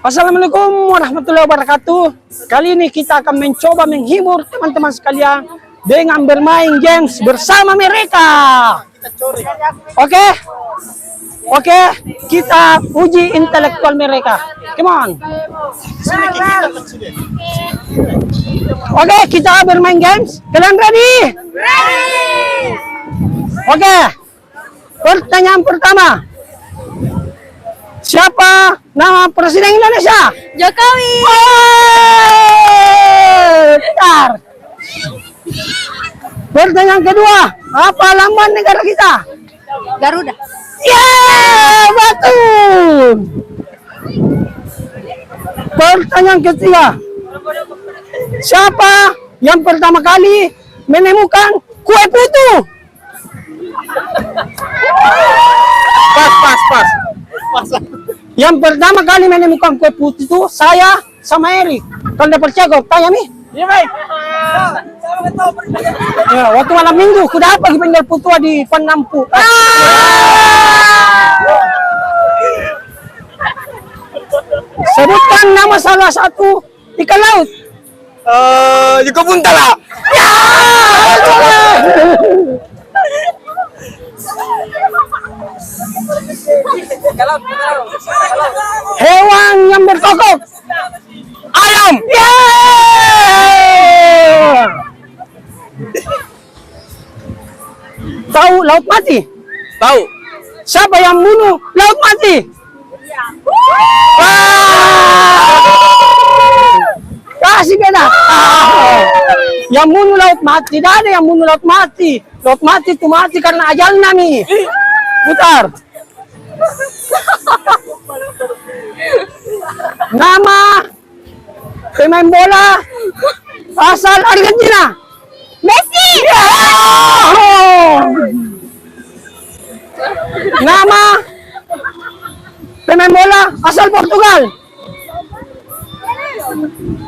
Assalamualaikum warahmatullahi wabarakatuh. Kali ini kita akan mencoba menghibur teman-teman sekalian dengan bermain games bersama mereka. Oke? Oke, kita uji intelektual mereka. Come on. Oke, kita bermain games. Kalian ready? Ready! Oke. Pertanyaan pertama. Siapa nama Presiden Indonesia? Jokowi. Bentar. Pertanyaan kedua, apa lambang negara kita? Garuda. Yeah, betul. Pertanyaan ketiga, siapa yang pertama kali menemukan kue putu? Pas. Yang pertama kali menemukan kue putih itu saya sama Erik. Kalau tidak percaya kau tanya nih. Iya baik. Ya, waktu malam minggu kuda apa di pinggir putua di Penampu. Sebutkan nama salah satu ikan laut. Joko Buntala. Ya, hewan yang berkokok. Ayam. Yeah! Tahu laut mati? Tahu. Siapa yang bunuh laut mati? Kasih beda. Yang bunuh laut mati, tidak ada yang bunuh laut mati. Laut mati itu mati karena ajal nami. Putar. Nama pemain bola asal Argentina. Messi. Nama pemain bola asal Portugal.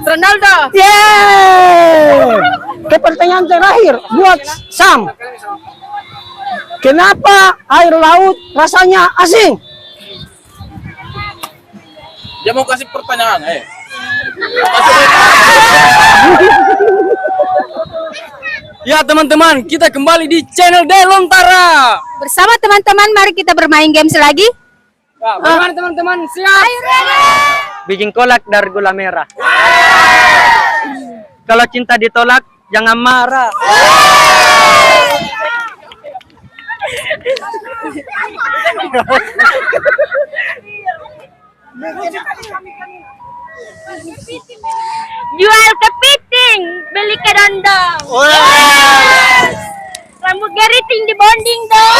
Ronaldo. Yeah. Ke pertanyaan terakhir buat Sam. Kenapa air laut rasanya asing? Dia mau kasih pertanyaan, Ya teman-teman, kita kembali di channel Delontara. Bersama teman-teman, mari kita bermain games lagi. Ya, bagaimana teman-teman? Siap? Bikin kolak dari gula merah. Kalau cinta ditolak, jangan marah. Jual kepiting, beli kedondong. Rambut geriting di bonding dong.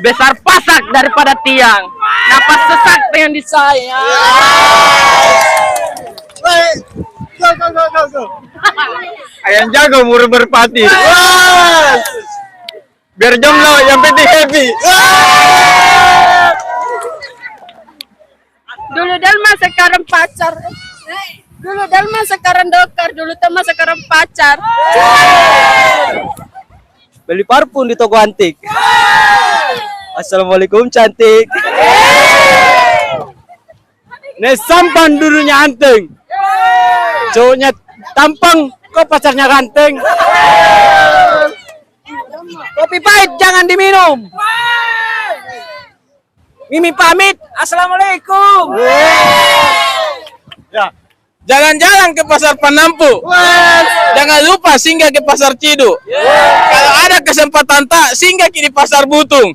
Besar pasak daripada tiang. Napas sesak pengen disayang. Ayam jago murah berpati. Biar jomblo yang penting happy. Dulu Dalma sekarang pacar. Dulu Dalma sekarang dokter. Dulu Tama sekarang pacar. Beli parfum di toko antik. Assalamualaikum cantik. Nih sampan dulunya anteng. Cowoknya tampang, kok pacarnya ganteng. Kopi pahit jangan diminum. Mimi pamit. Assalamualaikum. Ya. Jalan-jalan ke pasar Penampu. Jangan lupa singgah ke pasar Cidu. Kalau ada kesempatan tak singgah di pasar Butung.